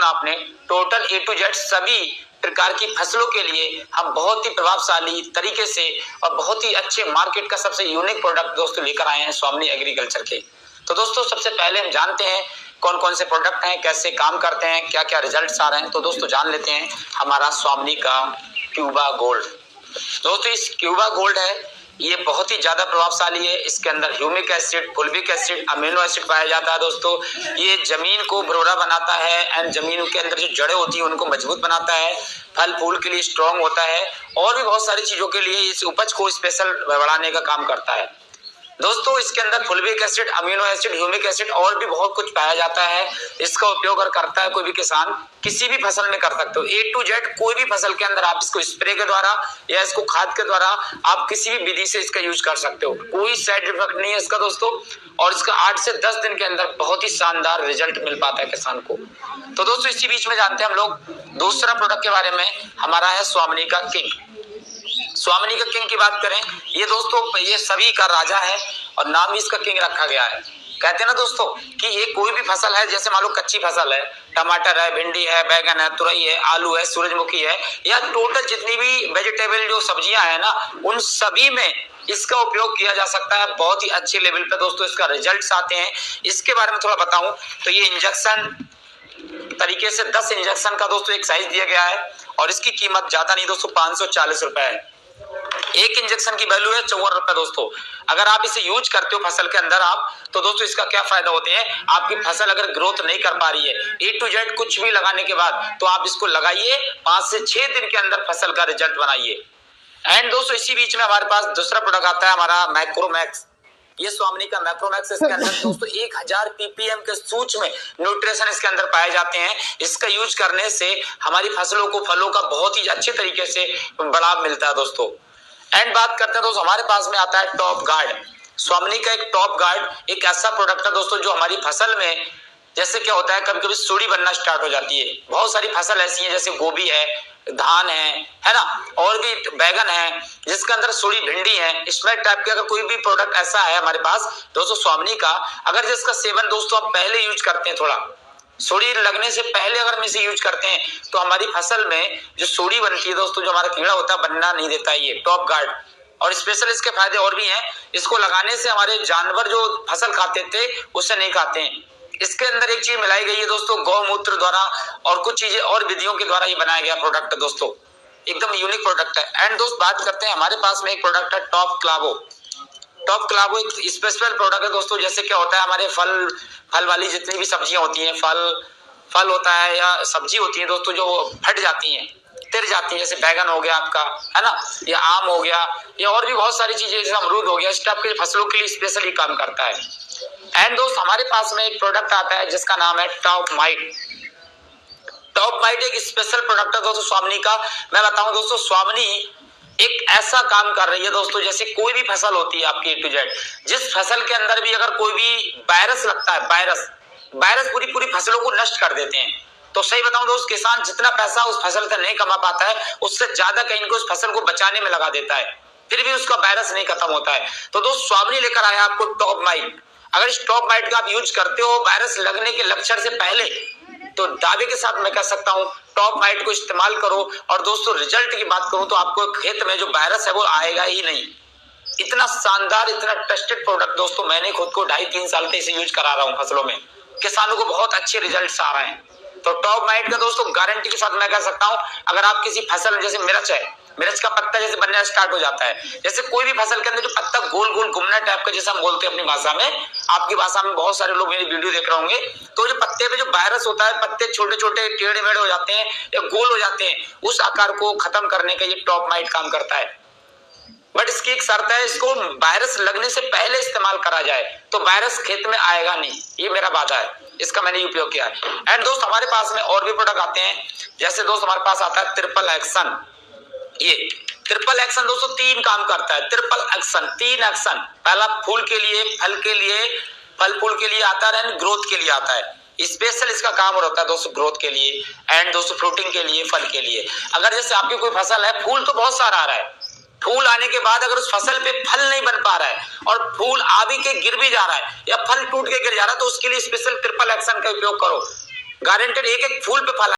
सुना आपने, total A to Z सभी प्रकार की फसलों के लिए हम बहुत ही प्रभावशाली तरीके से और बहुत ही अच्छे मार्केट का सबसे यूनिक प्रोडक्ट दोस्तों लेकर आए हैं स्वामिनी एग्रीकल्चर के। तो दोस्तों सबसे पहले हम जानते हैं कौन कौन से प्रोडक्ट हैं, कैसे काम करते हैं, क्या क्या रिजल्ट्स आ रहे हैं। तो दोस्तों जान लेते हैं हमारा स्वामिनी का क्यूबा गोल्ड। दोस्तों इस क्यूबा गोल्ड है, ये बहुत ही ज्यादा प्रभावशाली है। इसके अंदर humic acid, fulvic acid, amino acid पाया जाता है। दोस्तों ये जमीन को भुरभुरा बनाता है एंड जमीन के अंदर जो जड़ें होती है उनको मजबूत बनाता है, फल फूल के लिए स्ट्रॉन्ग होता है और भी बहुत सारी चीजों के लिए इस उपज को स्पेशल बढ़ाने का काम करता है। दोस्तों इसके अंदर fulvic acid, amino acid, humic acid और भी बहुत कुछ पाया जाता है। इसका उपयोग अगर करता है कोई भी किसान किसी भी फसल में कर सकते हो। A to Z कोई भी फसल के अंदर आप इसको स्प्रे के द्वारा या इसको खाद के द्वारा आप किसी भी विधि से इसका यूज कर सकते हो। कोई साइड इफेक्ट नहीं है इसका दोस्तों, और इसका 8 से 10 दिन के अंदर बहुत ही शानदार रिजल्ट मिल पाता है किसान को। तो दोस्तों इसी बीच में जानते हैं हम लोग दूसरा प्रोडक्ट के बारे में, हमारा है स्वामिनी का किंग। स्वामिनी का किंग की बात करें, ये दोस्तों ये सभी का राजा है और नाम भी इसका किंग रखा गया है। कहते हैं ना दोस्तों कि ये कोई भी फसल है, जैसे मान लो कच्ची फसल है, टमाटर है, भिंडी है, बैगन है, तुरई है, आलू है, सूरजमुखी है, या टोटल जितनी भी वेजिटेबल जो सब्जियां है ना, उन सभी में इसका उपयोग किया जा सकता है। बहुत ही अच्छे लेवल पे दोस्तों इसका रिजल्ट्स आते हैं। इसके बारे में थोड़ा बताऊं तो ये इंजेक्शन तरीके से 10 इंजेक्शन का दोस्तों एक साइज दिया गया है और इसकी कीमत ज्यादा नहीं दोस्तों, 540 रुपए है। एक इंजेक्शन की वैल्यू है 54 रुपए। दोस्तों अगर आप इसे यूज करते हो फसल के अंदर आप, तो दोस्तों इसका क्या फायदा होते हैं, आपकी फसल अगर ग्रोथ नहीं कर पा रही है A to Z कुछ भी लगाने के बाद, तो आप इसको लगाइए, 5 से 6 दिन के अंदर फसल का रिजल्ट बनाइए। एंड दोस्तों इसी बीच में हमारे पास दूसरा प्रोडक्ट आता है हमारा मैक्रोमैक्स। ये स्वामिनी का मैक्रोमैक्स, इसके अंदर दोस्तों 1000 ppm के सूक्ष्म न्यूट्रिशन इसके अंदर पाए जाते हैं। इसका यूज करने से हमारी फसलों को, फलों का बहुत ही अच्छे तरीके से बढ़ाव मिलता है दोस्तों। एंड बात करते हैं दोस्तों, हमारे पास में आता है टॉप गार्ड। स्वामिनी का एक टॉप गार्ड एक ऐसा प्रोडक्ट है दोस्तों जो हमारी फसल में, जैसे क्या होता है कभी कभी सूड़ी बनना स्टार्ट हो जाती है। बहुत सारी फसल ऐसी है जैसे गोभी है, धान है ना, और भी बैगन है जिसके अंदर सूड़ी, भिंडी है, इसमें टाइप के अगर कोई भी प्रोडक्ट ऐसा है हमारे पास दोस्तों स्वामिनी का, अगर जिसका सेवन दोस्तों आप पहले यूज करते हैं, थोड़ा सूड़ी लगने से पहले अगर हम इसे यूज करते हैं, तो हमारी फसल में जो सूड़ी बनती है दोस्तों, जो हमारा कीड़ा होता है, बनना नहीं देता है ये टॉप गार्ड। और स्पेशल इसके फायदे और भी हैं। इसको लगाने से हमारे जानवर जो फसल खाते थे उससे नहीं खाते हैं। इसके अंदर एक चीज मिलाई गई है दोस्तों गौमूत्र द्वारा और कुछ चीजें और विधियों के द्वारा ये बनाया गया प्रोडक्ट है दोस्तों, एकदम यूनिक प्रोडक्ट है। एंड दोस्त बात करते हैं हमारे पास में एक प्रोडक्ट है टॉप क्लावो। टॉप क्लावो एक स्पेशल प्रोडक्ट है दोस्तों। जैसे क्या होता है, हमारे फल वाली जितनी भी सब्जियां होती हैं, फल होता है या सब्जी होती है दोस्तों, जो फट जाती हैं, तिर जाती है, जैसे बैगन हो गया आपका, है ना, या आम हो गया, या और भी बहुत सारी चीजें, जैसे अमरूद हो गया, इस टाइप के फसलों के लिए स्पेशली काम करता है। एंड दोस्त हमारे पास में एक प्रोडक्ट आता है जिसका नाम है टॉप माइट। टॉप माइट एक स्पेशल प्रोडक्ट है दोस्तों स्वामिनी का। मैं बताऊं दोस्तों, स्वामिनी एक ऐसा काम कर रही है दोस्तों, जैसे कोई भी फसल होती है आपकी A to Z, जिस फसल के अंदर भी अगर कोई भी वायरस लगता है, वायरस पूरी फसलों को नष्ट कर देते हैं। तो सही बताऊं दोस्त, किसान जितना पैसा उस फसल से नहीं कमा पाता है, उससे ज्यादा कहीं को उस फसल को बचाने में लगा देता है, फिर भी उसका वायरस नहीं खत्म होता है। तो दोस्त स्वामिनी लेकर आया आपको टॉप माइट। अगर इस टॉप माइट का आप यूज करते हो वायरस लगने के लक्षण से पहले, तो दावे के साथ मैं कह सकता हूं टॉप माइट को इस्तेमाल करो। और दोस्तों रिजल्ट की बात करूं तो आपको खेत में जो वायरस है वो आएगा ही नहीं। इतना शानदार, इतना ट्रस्टेड प्रोडक्ट दोस्तों, मैंने खुद को 2.5-3 साल से इसे यूज करा रहा हूं फसलों में, किसानों को बहुत अच्छे रिजल्ट्स आ रहे हैं। तो टॉप माइट का दोस्तों गारंटी के साथ मैं कह सकता हूं, अगर आप किसी फसल, जैसे मिर्च है, मिर्च का पत्ता जैसे बनना स्टार्ट हो जाता है, जैसे कोई भी फसल के अंदर जो पत्ता गोल गोल घूमना टाइप का, जैसे हम बोलते हैं अपनी भाषा में, आपकी भाषा में बहुत सारे लोग मेरी वीडियो देख रहे होंगे, तो जो पत्ते पे जो वायरस होता है, पत्ते छोटे छोटे टेढ़े मेढ़े हो जाते हैं या गोल हो जाते हैं, उस आकार को खत्म करने का ये टॉप माइट काम करता है। बट इसकी एक शर्त है, इसको वायरस लगने से पहले इस्तेमाल करा जाए, तो वायरस खेत में आएगा नहीं, ये मेरा वादा है। इसका मैंने उपयोग किया है। एंड दोस्त हमारे पास में और भी प्रोडक्ट आते हैं, जैसे दोस्त हमारे पास आता है ट्रिपल एक्शन। ये ट्रिपल एक्शन दोस्तों 3 काम करता है। ट्रिपल एक्शन, 3 एक्शन, पहला फूल के लिए, फल के लिए, फल फूल के लिए आता है, एंड ग्रोथ के लिए आता है। स्पेशल इसका काम होता है दोस्तों ग्रोथ के लिए, एंड दोस्तों फ्रूटिंग के लिए, फल के लिए। अगर जैसे आपकी कोई फसल है, फूल तो बहुत सारा आ रहा है, फूल आने के बाद अगर उस फसल पे फल नहीं बन पा रहा है और फूल आ भी के गिर भी जा रहा है या फल टूट के गिर जा रहा है, तो उसके लिए स्पेशल ट्रिपल एक्शन का उपयोग करो। गारंटेड एक एक फूल पे फल